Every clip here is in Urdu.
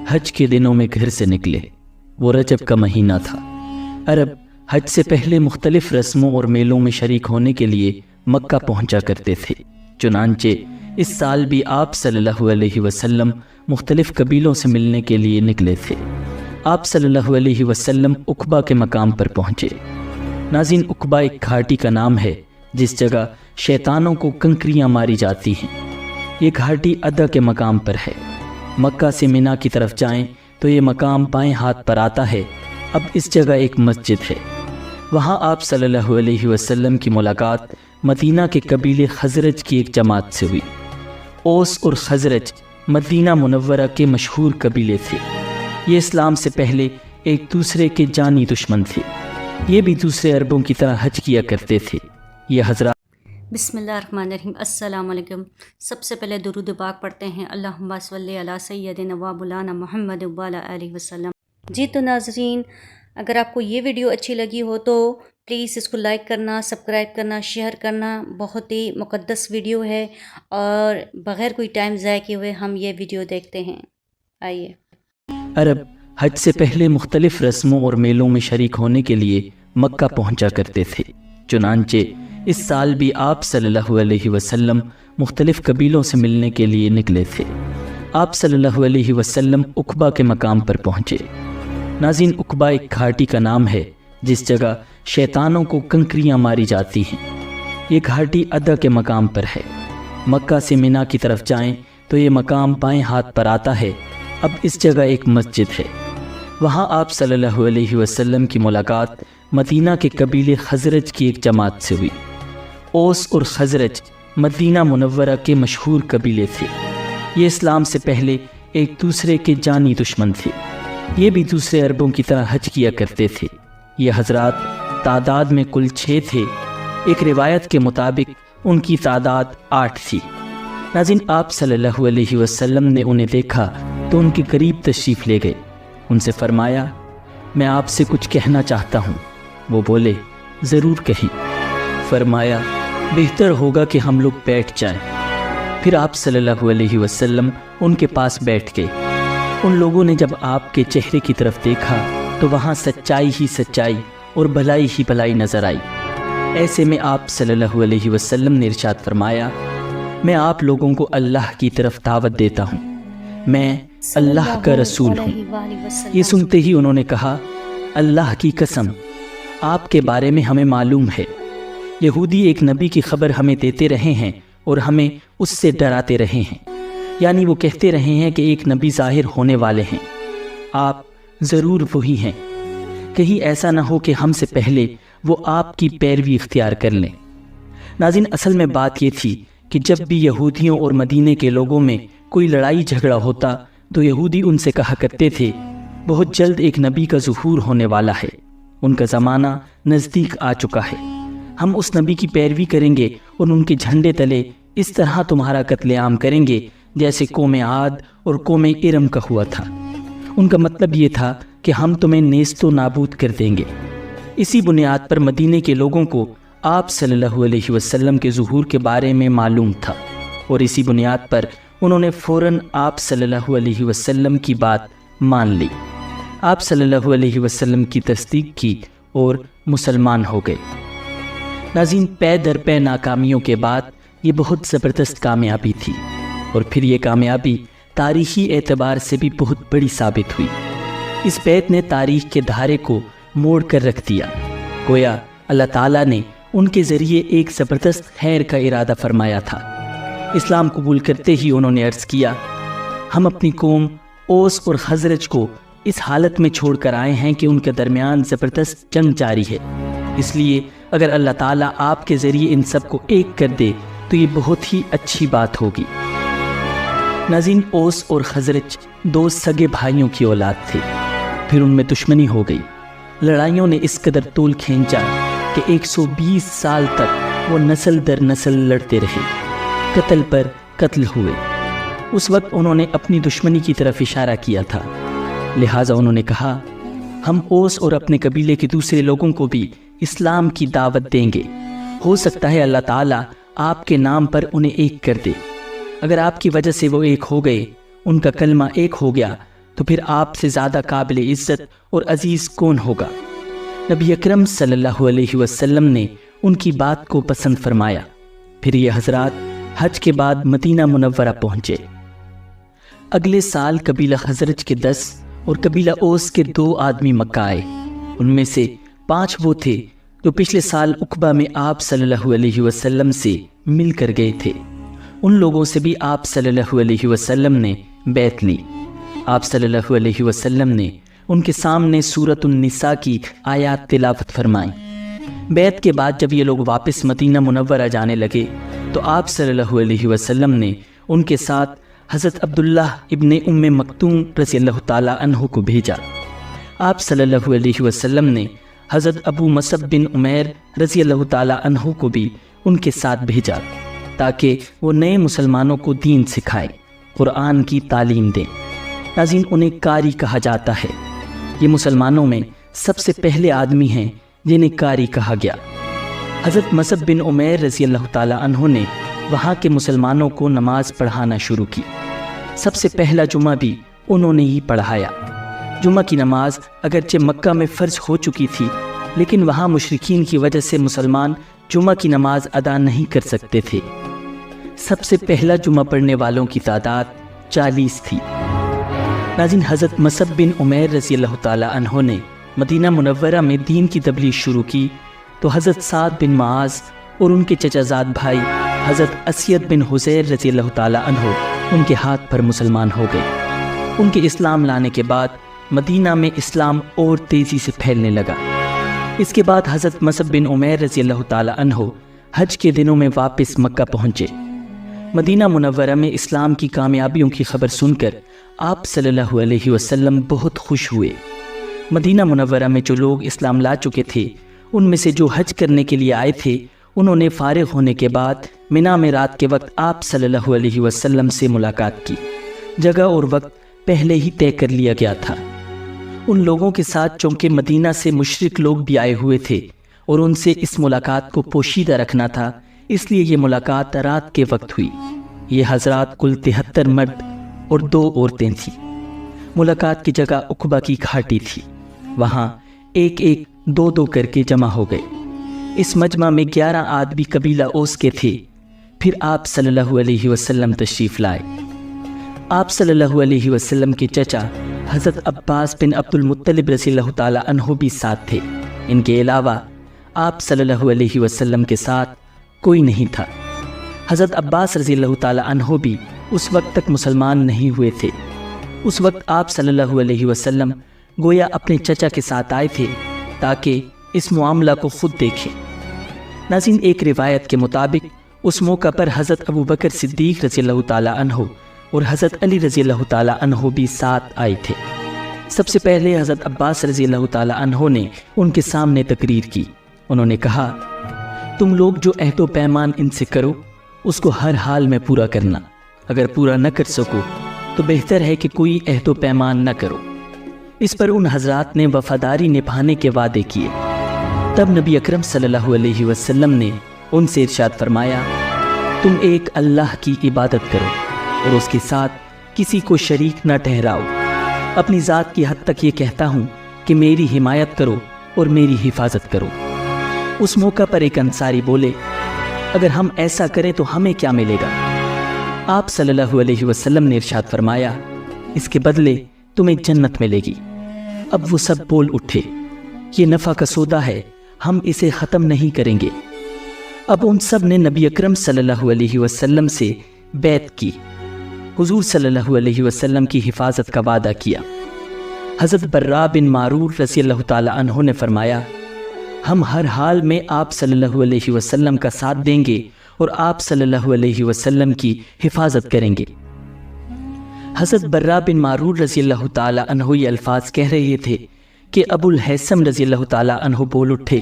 حج کے دنوں میں گھر سے نکلے۔ وہ رجب کا مہینہ تھا۔ عرب حج سے پہلے مختلف رسموں اور میلوں میں شریک ہونے کے لیے مکہ پہنچا کرتے تھے۔ چنانچہ اس سال بھی آپ صلی اللہ علیہ وسلم مختلف قبیلوں سے ملنے کے لیے نکلے تھے۔ آپ صلی اللہ علیہ وسلم عقبہ کے مقام پر پہنچے۔ ناظرین، عقبہ ایک گھاٹی کا نام ہے جس جگہ شیطانوں کو کنکریاں ماری جاتی ہیں۔ یہ گھاٹی ادا کے مقام پر ہے۔ مکہ سے مینا کی طرف جائیں تو یہ مقام بائیں ہاتھ پر آتا ہے۔ اب اس جگہ ایک مسجد ہے۔ وہاں آپ صلی اللہ علیہ وسلم کی ملاقات مدینہ کے قبیلے خزرج کی ایک جماعت سے ہوئی۔ اوس اور خزرج مدینہ منورہ کے مشہور قبیلے تھے۔ یہ اسلام سے پہلے ایک دوسرے کے جانی دشمن تھے۔ یہ بھی دوسرے عربوں کی طرح حج کیا کرتے تھے۔ یہ حضرات بسم اللہ الرحمن الرحیم۔ السلام علیکم۔ سب سے پہلے درود پاک پڑھتے ہیں، اللہم صلی علی سیدنا و مولانا محمد وعلی آلہ وسلم۔ جی تو ناظرین، اگر آپ کو یہ ویڈیو اچھی لگی ہو تو پلیز اس کو لائک کرنا، سبسکرائب کرنا، شیئر کرنا۔ بہت ہی مقدس ویڈیو ہے اور بغیر کوئی ٹائم ضائع کیے ہوئے ہم یہ ویڈیو دیکھتے ہیں۔ آئیے۔ عرب حج سے پہلے مختلف رسموں اور میلوں میں شریک ہونے کے لیے مکہ پہنچا کرتے تھے۔ چنانچہ اس سال بھی آپ صلی اللہ علیہ وسلم مختلف قبیلوں سے ملنے کے لیے نکلے تھے۔ آپ صلی اللہ علیہ وسلم عقبہ کے مقام پر پہنچے۔ ناظرین، عقبہ ایک گھاٹی کا نام ہے جس جگہ شیطانوں کو کنکریاں ماری جاتی ہیں۔ یہ گھاٹی ادا کے مقام پر ہے۔ مکہ سے مینا کی طرف جائیں تو یہ مقام بائیں ہاتھ پر آتا ہے۔ اب اس جگہ ایک مسجد ہے۔ وہاں آپ صلی اللہ علیہ وسلم کی ملاقات مدینہ کے قبیلے خزرج کی ایک جماعت سے ہوئی۔ اوس اور خزرج مدینہ منورہ کے مشہور قبیلے تھے۔ یہ اسلام سے پہلے ایک دوسرے کے جانی دشمن تھے۔ یہ بھی دوسرے عربوں کی طرح حج کیا کرتے تھے۔ یہ حضرات تعداد میں کل 6 تھے۔ ایک روایت کے مطابق ان کی تعداد 8 تھی۔ ناظرین، آپ صلی اللہ علیہ وسلم نے انہیں دیکھا تو ان کے قریب تشریف لے گئے۔ ان سے فرمایا، میں آپ سے کچھ کہنا چاہتا ہوں۔ وہ بولے، ضرور کہیں۔ فرمایا، بہتر ہوگا کہ ہم لوگ بیٹھ جائیں۔ پھر آپ صلی اللہ علیہ وسلم ان کے پاس بیٹھ گئے۔ ان لوگوں نے جب آپ کے چہرے کی طرف دیکھا تو وہاں سچائی ہی سچائی اور بھلائی ہی بھلائی نظر آئی۔ ایسے میں آپ صلی اللہ علیہ وسلم نے ارشاد فرمایا، میں آپ لوگوں کو اللہ کی طرف دعوت دیتا ہوں، میں اللہ کا رسول ہوں۔ یہ سنتے ہی انہوں نے کہا، اللہ کی قسم، آپ کے بارے میں ہمیں معلوم ہے۔ یہودی ایک نبی کی خبر ہمیں دیتے رہے ہیں اور ہمیں اس سے ڈراتے رہے ہیں، یعنی وہ کہتے رہے ہیں کہ ایک نبی ظاہر ہونے والے ہیں، آپ ضرور وہی ہیں، کہیں ایسا نہ ہو کہ ہم سے پہلے وہ آپ کی پیروی اختیار کر لیں۔ ناظرین، اصل میں بات یہ تھی کہ جب بھی یہودیوں اور مدینے کے لوگوں میں کوئی لڑائی جھگڑا ہوتا تو یہودی ان سے کہا کرتے تھے، بہت جلد ایک نبی کا ظہور ہونے والا ہے، ان کا زمانہ نزدیک آ چکا ہے، ہم اس نبی کی پیروی کریں گے اور ان کے جھنڈے تلے اس طرح تمہارا قتل عام کریں گے جیسے قوم عاد اور قوم ارم کا ہوا تھا۔ ان کا مطلب یہ تھا کہ ہم تمہیں نیست و نابود کر دیں گے۔ اسی بنیاد پر مدینے کے لوگوں کو آپ صلی اللہ علیہ وسلم کے ظہور کے بارے میں معلوم تھا، اور اسی بنیاد پر انہوں نے فوراً آپ صلی اللہ علیہ وسلم کی بات مان لی۔ آپ صلی اللہ علیہ وسلم کی تصدیق کی اور مسلمان ہو گئے۔ ناظرین، پے در پے ناکامیوں کے بعد یہ بہت زبردست کامیابی تھی، اور پھر یہ کامیابی تاریخی اعتبار سے بھی بہت بڑی ثابت ہوئی۔ اس بیعت نے تاریخ کے دھارے کو موڑ کر رکھ دیا۔ گویا اللہ تعالیٰ نے ان کے ذریعے ایک زبردست خیر کا ارادہ فرمایا تھا۔ اسلام قبول کرتے ہی انہوں نے عرض کیا، ہم اپنی قوم اوس اور خزرج کو اس حالت میں چھوڑ کر آئے ہیں کہ ان کے درمیان زبردست جنگ جاری ہے، اس لیے اگر اللہ تعالیٰ آپ کے ذریعے ان سب کو ایک کر دے تو یہ بہت ہی اچھی بات ہوگی۔ ناظرین، اوس اور خزرج 2 سگے بھائیوں کی اولاد تھے، پھر ان میں دشمنی ہو گئی۔ لڑائیوں نے اس قدر طول کھینچا کہ 120 سال تک وہ نسل در نسل لڑتے رہے، قتل پر قتل ہوئے۔ اس وقت انہوں نے اپنی دشمنی کی طرف اشارہ کیا تھا، لہٰذا انہوں نے کہا، ہم اوس اور اپنے قبیلے کے دوسرے لوگوں کو بھی اسلام کی دعوت دیں گے، ہو سکتا ہے اللہ تعالیٰ آپ کے نام پر انہیں ایک کر دے۔ اگر آپ کی وجہ سے وہ ایک ہو گئے، ان کا کلمہ ایک ہو گیا، تو پھر آپ سے زیادہ قابل عزت اور عزیز کون ہوگا؟ نبی اکرم صلی اللہ علیہ وسلم نے ان کی بات کو پسند فرمایا۔ پھر یہ حضرات حج کے بعد مدینہ منورہ پہنچے۔ اگلے سال قبیلہ خزرج کے 10 اور قبیلہ اوس کے 2 آدمی مکہ آئے۔ ان میں سے 5 وہ تھے جو پچھلے سال عقبہ میں آپ صلی اللہ علیہ وسلم سے مل کر گئے تھے۔ ان لوگوں سے بھی آپ صلی اللہ علیہ وسلم نے بیعت لی۔ آپ صلی اللہ علیہ وسلم نے ان کے سامنے سورۃ النساء کی آیات تلاوت فرمائیں۔ بیعت کے بعد جب یہ لوگ واپس مدینہ منورہ جانے لگے تو آپ صلی اللہ علیہ وسلم نے ان کے ساتھ حضرت عبداللہ ابن ام مکتوم رضی اللہ تعالیٰ عنہ کو بھیجا۔ آپ صلی اللہ علیہ وسلم نے حضرت ابو مصعب بن عمیر رضی اللہ تعالیٰ عنہ کو بھی ان کے ساتھ بھیجا تاکہ وہ نئے مسلمانوں کو دین سکھائیں، قرآن کی تعلیم دیں۔ ناظرین، انہیں قاری کہا جاتا ہے۔ یہ مسلمانوں میں سب سے پہلے آدمی ہیں جنہیں قاری کہا گیا۔ حضرت مصعب بن عمیر رضی اللہ تعالیٰ عنہ نے وہاں کے مسلمانوں کو نماز پڑھانا شروع کی۔ سب سے پہلا جمعہ بھی انہوں نے ہی پڑھایا۔ جمعہ کی نماز اگرچہ مکہ میں فرض ہو چکی تھی، لیکن وہاں مشرکین کی وجہ سے مسلمان جمعہ کی نماز ادا نہیں کر سکتے تھے۔ سب سے پہلا جمعہ پڑھنے والوں کی تعداد 40 تھی۔ ناظرین، حضرت مصعب بن عمیر رضی اللہ تعالیٰ عنہ نے مدینہ منورہ میں دین کی تبلیغ شروع کی تو حضرت سعد بن معاذ اور ان کے چچا زاد بھائی حضرت اسید بن حذیر رضی اللہ تعالیٰ عنہ ان کے ہاتھ پر مسلمان ہو گئے۔ ان کے اسلام لانے کے بعد مدینہ میں اسلام اور تیزی سے پھیلنے لگا۔ اس کے بعد حضرت مصعب بن عمیر رضی اللہ تعالیٰ عنہ حج کے دنوں میں واپس مکہ پہنچے۔ مدینہ منورہ میں اسلام کی کامیابیوں کی خبر سن کر آپ صلی اللہ علیہ وسلم بہت خوش ہوئے۔ مدینہ منورہ میں جو لوگ اسلام لا چکے تھے، ان میں سے جو حج کرنے کے لیے آئے تھے، انہوں نے فارغ ہونے کے بعد منا میں رات کے وقت آپ صلی اللہ علیہ وسلم سے ملاقات کی۔ جگہ اور وقت پہلے ہی طے کر لیا گیا تھا۔ ان لوگوں کے ساتھ چونکہ مدینہ سے مشرک لوگ بھی آئے ہوئے تھے اور ان سے اس ملاقات کو پوشیدہ رکھنا تھا، اس لیے یہ ملاقات رات کے وقت ہوئی۔ یہ حضرات کل 73 مرد اور 2 عورتیں تھیں۔ ملاقات کی جگہ عقبہ کی گھاٹی تھی۔ وہاں ایک 2 کر کے جمع ہو گئے۔ اس مجمع میں 11 آدمی قبیلہ اوس کے تھے۔ پھر آپ صلی اللہ علیہ وسلم تشریف لائے۔ آپ صلی اللہ علیہ وسلم کے چچا حضرت عباس بن عبد المطلب رضی اللہ تعالیٰ عنہ بھی ساتھ تھے۔ ان کے علاوہ آپ صلی اللہ علیہ وسلم کے ساتھ کوئی نہیں تھا۔ حضرت عباس رضی اللہ تعالیٰ عنہ بھی اس وقت تک مسلمان نہیں ہوئے تھے۔ اس وقت آپ صلی اللہ علیہ وسلم گویا اپنے چچا کے ساتھ آئے تھے تاکہ اس معاملہ کو خود دیکھیں۔ ناظرین، ایک روایت کے مطابق اس موقع پر حضرت ابو بکر صدیق رضی اللہ تعالیٰ عنہ اور حضرت علی رضی اللہ تعالیٰ عنہ بھی ساتھ آئے تھے۔ سب سے پہلے حضرت عباس رضی اللہ تعالیٰ عنہ نے ان کے سامنے تقریر کی۔ انہوں نے کہا، تم لوگ جو عہد و پیمان ان سے کرو اس کو ہر حال میں پورا کرنا۔ اگر پورا نہ کر سکو تو بہتر ہے کہ کوئی عہد و پیمان نہ کرو۔ اس پر ان حضرات نے وفاداری نبھانے کے وعدے کیے۔ تب نبی اکرم صلی اللہ علیہ وسلم نے ان سے ارشاد فرمایا، تم ایک اللہ کی عبادت کرو اور اس کے ساتھ کسی کو شریک نہ ٹھہراؤ۔ اپنی ذات کی حد تک یہ کہتا ہوں کہ میری حمایت کرو اور میری حفاظت کرو۔ اس موقع پر ایک انصاری بولے، اگر ہم ایسا کریں تو ہمیں کیا ملے گا؟ آپ صلی اللہ علیہ وسلم نے ارشاد فرمایا، اس کے بدلے تمہیں جنت ملے گی۔ اب وہ سب بول اٹھے، یہ نفع کا سودا ہے، ہم اسے ختم نہیں کریں گے۔ اب ان سب نے نبی اکرم صلی اللہ علیہ وسلم سے بیعت کی، حضور صلی اللہ علیہ وسلم کی حفاظت کا وعدہ کیا۔ حضرت برا بن معرور رضی اللہ تعالیٰ عنہ نے فرمایا، ہم ہر حال میں آپ صلی اللہ علیہ وسلم کا ساتھ دیں گے اور آپ صلی اللہ علیہ وسلم کی حفاظت کریں گے۔ حضرت برا بن معرور رضی اللہ تعالیٰ عنہ یہ الفاظ کہہ رہے تھے کہ ابو الحیثم رضی اللہ تعالیٰ عنہ بول اٹھے،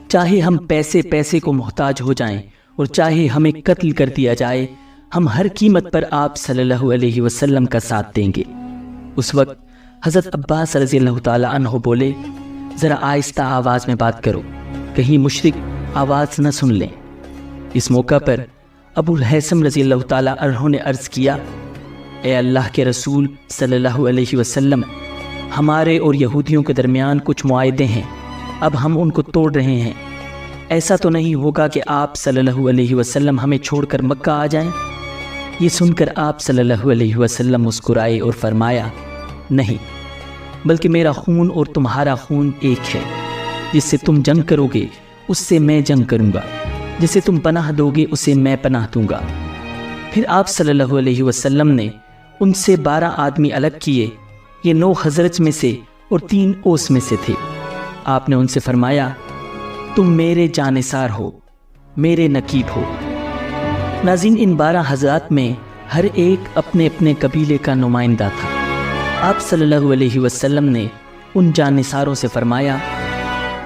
چاہے ہم پیسے کو محتاج ہو جائیں اور چاہے ہمیں قتل کر دیا جائے، ہم ہر قیمت پر آپ صلی اللہ علیہ وسلم کا ساتھ دیں گے۔ اس وقت حضرت عباس رضی اللہ تعالیٰ عنہ بولے، ذرا آہستہ آواز میں بات کرو، کہیں مشرک آواز نہ سن لیں۔ اس موقع پر ابو الحیثم رضی اللہ تعالیٰ عنہ نے عرض کیا، اے اللہ کے رسول صلی اللہ علیہ وسلم، ہمارے اور یہودیوں کے درمیان کچھ معاہدے ہیں، اب ہم ان کو توڑ رہے ہیں۔ ایسا تو نہیں ہوگا کہ آپ صلی اللہ علیہ وسلم ہمیں چھوڑ کر مکہ آ جائیں؟ یہ سن کر آپ صلی اللہ علیہ وسلم مسکرائے اور فرمایا، نہیں، بلکہ میرا خون اور تمہارا خون ایک ہے۔ جس سے تم جنگ کرو گے اس سے میں جنگ کروں گا، جسے تم پناہ دو گے اسے میں پناہ دوں گا۔ پھر آپ صلی اللہ علیہ وسلم نے ان سے 12 آدمی الگ کیے، یہ 9 خزرج میں سے اور 3 اوس میں سے تھے۔ آپ نے ان سے فرمایا، تم میرے جانثار ہو، میرے نقیب ہو۔ ناظرین، ان 12 حضرات میں ہر ایک اپنے اپنے قبیلے کا نمائندہ تھا۔ آپ صلی اللہ علیہ وسلم نے ان جانثاروں سے فرمایا،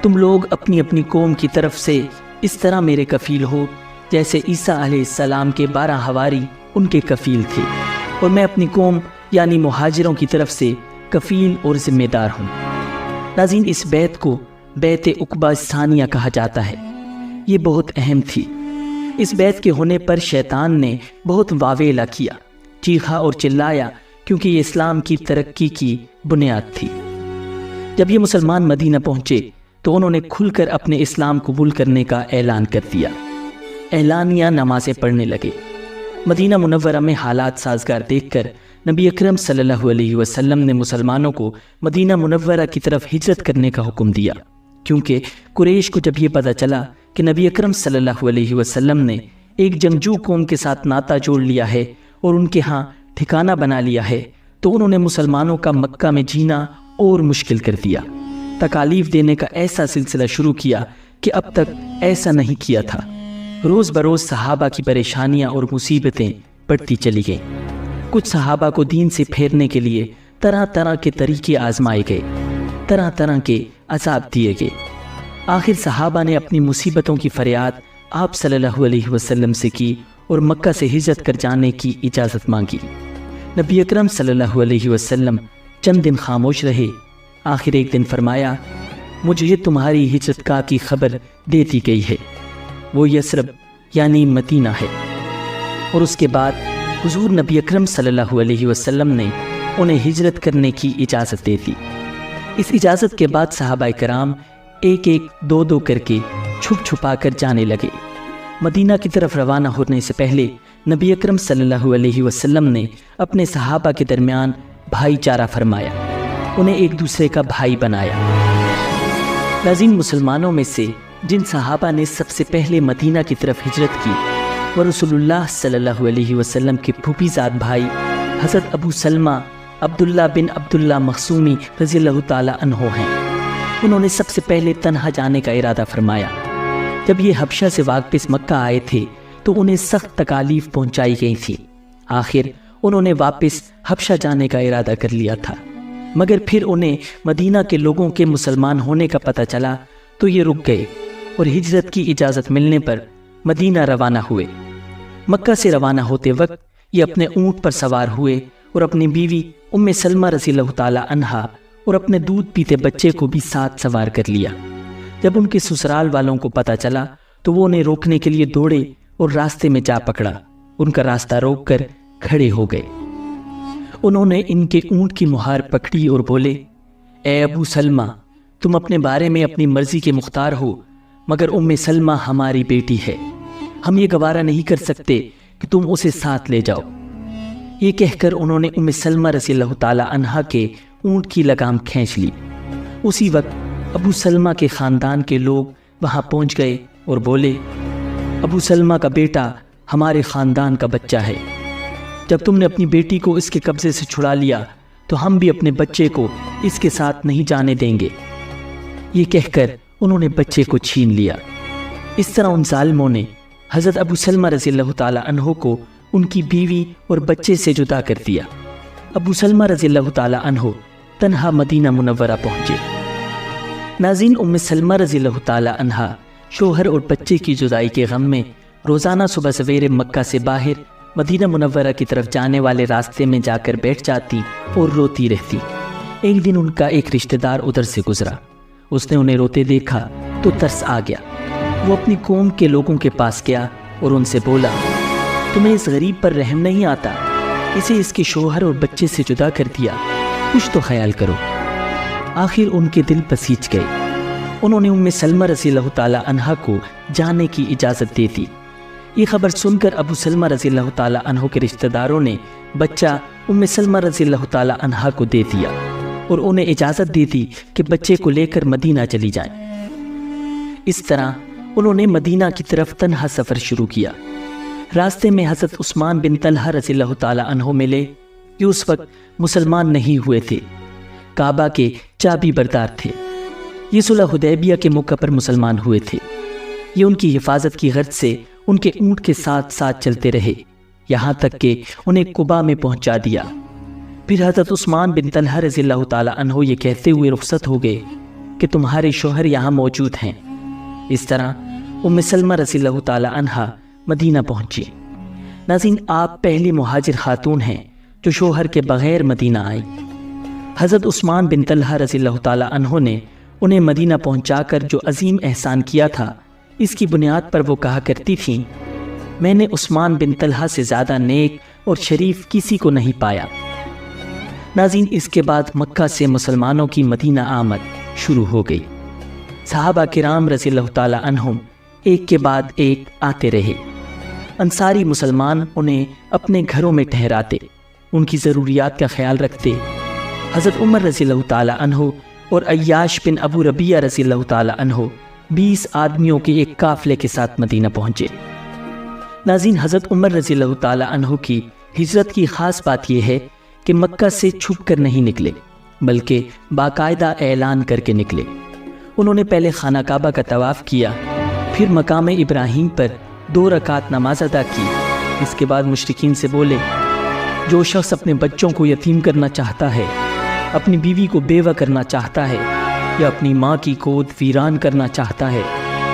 تم لوگ اپنی اپنی قوم کی طرف سے اس طرح میرے کفیل ہو جیسے عیسیٰ علیہ السلام کے 12 حواری ان کے کفیل تھے، اور میں اپنی قوم یعنی مہاجروں کی طرف سے کفیل اور ذمہ دار ہوں۔ ناظرین، اس بیعت کو بیعت عقبہ ثانیہ کہا جاتا ہے۔ یہ بہت اہم تھی۔ اس بیعت کے ہونے پر شیطان نے بہت واویلا کیا، چیخا اور چلایا، کیونکہ یہ اسلام کی ترقی کی بنیاد تھی۔ جب یہ مسلمان مدینہ پہنچے تو انہوں نے کھل کر اپنے اسلام قبول کرنے کا اعلان کر دیا۔ اعلانیہ نمازیں پڑھنے لگے۔ مدینہ منورہ میں حالات سازگار دیکھ کر نبی اکرم صلی اللہ علیہ وسلم نے مسلمانوں کو مدینہ منورہ کی طرف ہجرت کرنے کا حکم دیا، کیونکہ قریش کو جب یہ پتہ چلا کہ نبی اکرم صلی اللہ علیہ وسلم نے ایک جنگجو قوم کے ساتھ ناطہ جوڑ لیا ہے اور ان کے ہاں ٹھکانہ بنا لیا ہے، تو انہوں نے مسلمانوں کا مکہ میں جینا اور مشکل کر دیا، تکالیف دینے کا ایسا سلسلہ شروع کیا کہ اب تک ایسا نہیں کیا تھا۔ روز بروز صحابہ کی پریشانیاں اور مصیبتیں بڑھتی چلی گئیں۔ کچھ صحابہ کو دین سے پھیرنے کے لیے طرح طرح کے طریقے آزمائے گئے، طرح طرح کے عذاب دیے گئے۔ آخر صحابہ نے اپنی مصیبتوں کی فریاد آپ صلی اللہ علیہ وسلم سے کی اور مکہ سے ہجرت کر جانے کی اجازت مانگی۔ نبی اکرم صلی اللہ علیہ وسلم چند دن خاموش رہے۔ آخر ایک دن فرمایا، مجھے تمہاری ہجرت کا کی خبر دے دی گئی ہے، وہ یثرب یعنی مدینہ ہے۔ اور اس کے بعد حضور نبی اکرم صلی اللہ علیہ وسلم نے انہیں ہجرت کرنے کی اجازت دے دی۔ اس اجازت کے بعد صحابہ کرام ایک ایک دو دو کر کے چھپ چھپا کر جانے لگے۔ مدینہ کی طرف روانہ ہونے سے پہلے نبی اکرم صلی اللہ علیہ وسلم نے اپنے صحابہ کے درمیان بھائی چارہ فرمایا، انہیں ایک دوسرے کا بھائی بنایا۔ ناظرین، مسلمانوں میں سے جن صحابہ نے سب سے پہلے مدینہ کی طرف ہجرت کی وہ رسول اللہ صلی اللہ علیہ وسلم کے پھوپھی زاد بھائی حضرت ابو سلمہ عبداللہ بن عبداللہ مخزومی رضی اللہ تعالی عنہ ہیں۔ انہوں نے سب سے پہلے تنہا جانے کا ارادہ فرمایا۔ جب یہ حبشہ سے واپس مکہ آئے تھے تو انہیں سخت تکالیف پہنچائی گئی تھی۔ آخر انہوں نے واپس حبشہ جانے کا ارادہ کر لیا تھا، مگر پھر انہیں مدینہ کے لوگوں کے مسلمان ہونے کا پتہ چلا تو یہ رک گئے اور ہجرت کی اجازت ملنے پر مدینہ روانہ ہوئے۔ مکہ سے روانہ ہوتے وقت یہ اپنے اونٹ پر سوار ہوئے اور اپنی بیوی ام سلمہ رضی اللہ تعالی عنہا اور اپنے دودھ پیتے بچے کو بھی ساتھ سوار کر لیا۔ جب ان کے سسرال والوں کو پتہ چلا تو وہ انہیں روکنے کے لیے دوڑے اور راستے میں جا پکڑا، ان کا راستہ روک کر کھڑے ہو گئے۔ انہوں نے ان کے اونٹ کی مہار پکڑی اور بولے، اے ابو سلمہ، تم اپنے بارے میں اپنی مرضی کے مختار ہو، مگر ام سلمہ ہماری بیٹی ہے، ہم یہ گوارہ نہیں کر سکتے کہ تم اسے ساتھ لے جاؤ۔ یہ کہہ کر انہوں نے ام سلمہ رضی اللہ تعالی عنہا کے اونٹ کی لگام کھینچ لی۔ اسی وقت ابو سلمہ کے خاندان کے لوگ وہاں پہنچ گئے اور بولے، ابو سلمہ کا بیٹا ہمارے خاندان کا بچہ ہے، جب تم نے اپنی بیٹی کو اس کے قبضے سے چھڑا لیا تو ہم بھی اپنے بچے کو اس کے ساتھ نہیں جانے دیں گے۔ یہ کہہ کر انہوں نے بچے کو چھین لیا۔ اس طرح ان ظالموں نے حضرت ابو سلمہ رضی اللہ تعالی عنہ کو ان کی بیوی اور بچے سے جدا کر دیا۔ ابو سلمہ رضی اللہ تعالی عنہ تنہا مدینہ منورہ پہنچے۔ ناظرین، ام سلمہ رضی اللہ تعالی عنہا شوہر اور بچے کی جدائی کے غم میں روزانہ صبح سویرے مکہ سے باہر مدینہ منورہ کی طرف جانے والے راستے میں جا کر بیٹھ جاتی اور روتی رہتی۔ ایک دن ان کا ایک رشتہ دار ادھر سے گزرا، اس نے انہیں روتے دیکھا تو ترس آ گیا۔ وہ اپنی قوم کے لوگوں کے پاس گیا اور ان سے بولا، تمہیں اس غریب پر رحم نہیں آتا؟ اسے اس کے شوہر اور بچے سے جدا کر دیا، کچھ تو خیال کرو۔ آخر ان کے دل پسیج گئے۔ انہوں نے ام سلمہ رضی اللہ تعالی عنہ کو جانے کی اجازت دے دی۔ یہ خبر سن کر ابو سلمہ رضی اللہ تعالی عنہ کے رشتہ داروں نے بچہ ام سلمہ رضی اللہ تعالی عنہ کو دے دیا اور انہیں اجازت دے دی کہ بچے کو لے کر مدینہ چلی جائیں۔ اس طرح انہوں نے مدینہ کی طرف تنہا سفر شروع کیا۔ راستے میں حضرت عثمان بن طلحہ رضی اللہ تعالی عنہ ملے، یہ اس وقت مسلمان نہیں ہوئے تھے، کعبہ کے چابی بردار تھے۔ یہ صلح حدیبیہ کے موقع پر مسلمان ہوئے تھے۔ یہ ان کی حفاظت کی غرض سے ان کے اونٹ کے ساتھ ساتھ چلتے رہے، یہاں تک کہ انہیں قباء میں پہنچا دیا۔ پھر حضرت عثمان بن طلحہ رضی اللہ تعالی عنہ یہ کہتے ہوئے رخصت ہو گئے کہ تمہارے شوہر یہاں موجود ہیں۔ اس طرح ام سلمہ رضی اللہ تعالی عنہ مدینہ پہنچی۔ ناظرین، آپ پہلی مہاجر خاتون ہیں جو شوہر کے بغیر مدینہ آئی۔ حضرت عثمان بن طلحہ رضی اللہ تعالی عنہ نے انہیں مدینہ پہنچا کر جو عظیم احسان کیا تھا، اس کی بنیاد پر وہ کہا کرتی تھیں، میں نے عثمان بن طلحہ سے زیادہ نیک اور شریف کسی کو نہیں پایا۔ ناظرین، اس کے بعد مکہ سے مسلمانوں کی مدینہ آمد شروع ہو گئی۔ صحابہ کرام رضی اللہ تعالی عنہم ایک کے بعد ایک آتے رہے۔ انصاری مسلمان انہیں اپنے گھروں میں ٹھہراتے، ان کی ضروریات کا خیال رکھتے۔ حضرت عمر رضی اللہ تعالی عنہ اور عیاش بن ابو ربیعہ رضی اللہ تعالی عنہ 20 آدمیوں کے ایک قافلے کے ساتھ مدینہ پہنچے۔ ناظرین، حضرت عمر رضی اللہ تعالی عنہ کی ہجرت کی خاص بات یہ ہے کہ مکہ سے چھپ کر نہیں نکلے، بلکہ باقاعدہ اعلان کر کے نکلے۔ انہوں نے پہلے خانہ کعبہ کا طواف کیا، پھر مقام ابراہیم پر 2 رکعت نماز ادا کی۔ اس کے بعد مشرکین سے بولے، جو شخص اپنے بچوں کو یتیم کرنا چاہتا ہے، اپنی بیوی کو بیوہ کرنا چاہتا ہے، یا اپنی ماں کی گود ویران کرنا چاہتا ہے،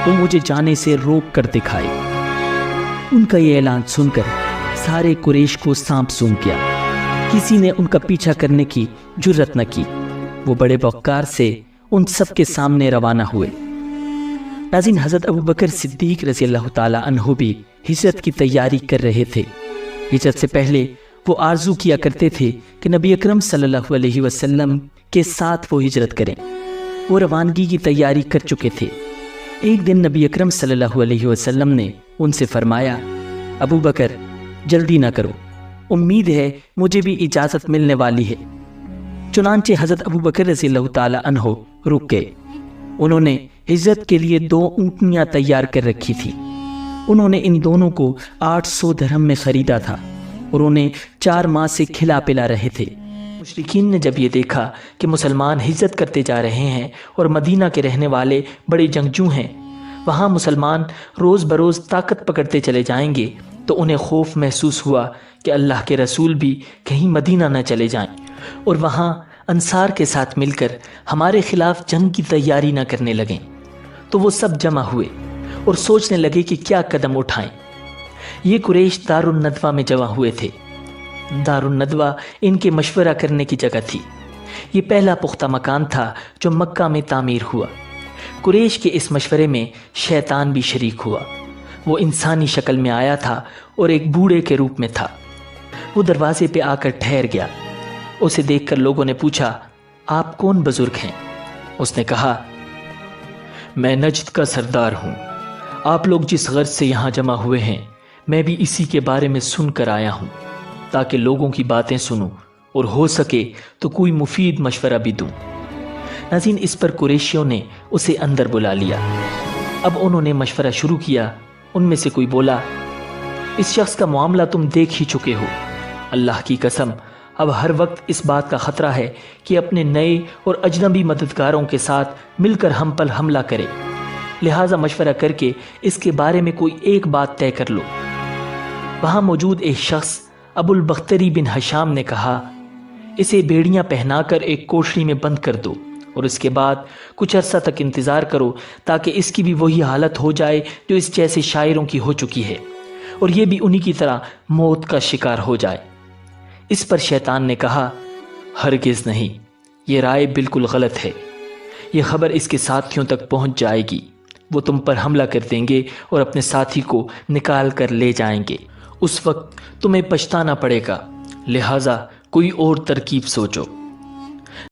وہ مجھے جانے سے روک کر دکھائے۔ ان کا یہ اعلان سن کر سارے قریش کو سانپ سونگھ گیا، کسی نے ان کا پیچھا کرنے کی جرت نہ کی۔ وہ بڑے وقار سے ان سب کے سامنے روانہ ہوئے۔ ناظرین، حضرت ابوبکر صدیق رضی اللہ تعالی عنہ بھی ہجرت کی تیاری کر رہے تھے۔ ہجرت سے پہلے وہ آرزو کیا کرتے تھے کہ نبی اکرم صلی اللہ علیہ وسلم کے ساتھ وہ ہجرت کریں۔ وہ روانگی کی تیاری کر چکے تھے۔ ایک دن نبی اکرم صلی اللہ علیہ وسلم نے ان سے فرمایا، ابو بکر جلدی نہ کرو، امید ہے مجھے بھی اجازت ملنے والی ہے۔ چنانچہ حضرت ابو بکر رضی اللہ تعالی عنہ رک گئے۔ انہوں نے ہجرت کے لیے 2 اونٹنیاں تیار کر رکھی تھی۔ انہوں نے ان دونوں کو 800 درہم میں خریدا تھا اور انہیں 4 ماہ سے کھلا پلا رہے تھے۔ مشرکین نے جب یہ دیکھا کہ مسلمان ہجرت کرتے جا رہے ہیں اور مدینہ کے رہنے والے بڑے جنگجو ہیں، وہاں مسلمان روز بروز طاقت پکڑتے چلے جائیں گے، تو انہیں خوف محسوس ہوا کہ اللہ کے رسول بھی کہیں مدینہ نہ چلے جائیں اور وہاں انصار کے ساتھ مل کر ہمارے خلاف جنگ کی تیاری نہ کرنے لگیں۔ تو وہ سب جمع ہوئے اور سوچنے لگے کہ کیا قدم اٹھائیں۔ یہ قریش دار الندوہ میں جمع ہوئے تھے۔ دار الندوہ ان کے مشورہ کرنے کی جگہ تھی۔ یہ پہلا پختہ مکان تھا جو مکہ میں تعمیر ہوا۔ قریش کے اس مشورے میں شیطان بھی شریک ہوا۔ وہ انسانی شکل میں آیا تھا اور ایک بوڑھے کے روپ میں تھا۔ وہ دروازے پہ آ کر ٹھہر گیا۔ اسے دیکھ کر لوگوں نے پوچھا، آپ کون بزرگ ہیں؟ اس نے کہا، میں نجد کا سردار ہوں۔ آپ لوگ جس غرض سے یہاں جمع ہوئے ہیں، میں بھی اسی کے بارے میں سن کر آیا ہوں، تاکہ لوگوں کی باتیں سنوں اور ہو سکے تو کوئی مفید مشورہ بھی دوں۔ ناظرین، اس پر قریشیوں نے اسے اندر بلا لیا۔ اب انہوں نے مشورہ شروع کیا۔ ان میں سے کوئی بولا، اس شخص کا معاملہ تم دیکھ ہی چکے ہو۔ اللہ کی قسم، اب ہر وقت اس بات کا خطرہ ہے کہ اپنے نئے اور اجنبی مددگاروں کے ساتھ مل کر ہم پر حملہ کرے، لہٰذا مشورہ کر کے اس کے بارے میں کوئی ایک بات طے کر لو۔ وہاں موجود ایک شخص ابو البختری بن ہشام نے کہا، اسے بیڑیاں پہنا کر ایک کوٹری میں بند کر دو اور اس کے بعد کچھ عرصہ تک انتظار کرو تاکہ اس کی بھی وہی حالت ہو جائے جو اس جیسے شاعروں کی ہو چکی ہے، اور یہ بھی انہی کی طرح موت کا شکار ہو جائے۔ اس پر شیطان نے کہا، ہرگز نہیں، یہ رائے بالکل غلط ہے۔ یہ خبر اس کے ساتھیوں تک پہنچ جائے گی، وہ تم پر حملہ کر دیں گے اور اپنے ساتھی کو نکال کر لے جائیں گے۔ اس وقت تمہیں پچھتانا پڑے گا۔ لہٰذا کوئی اور ترکیب سوچو۔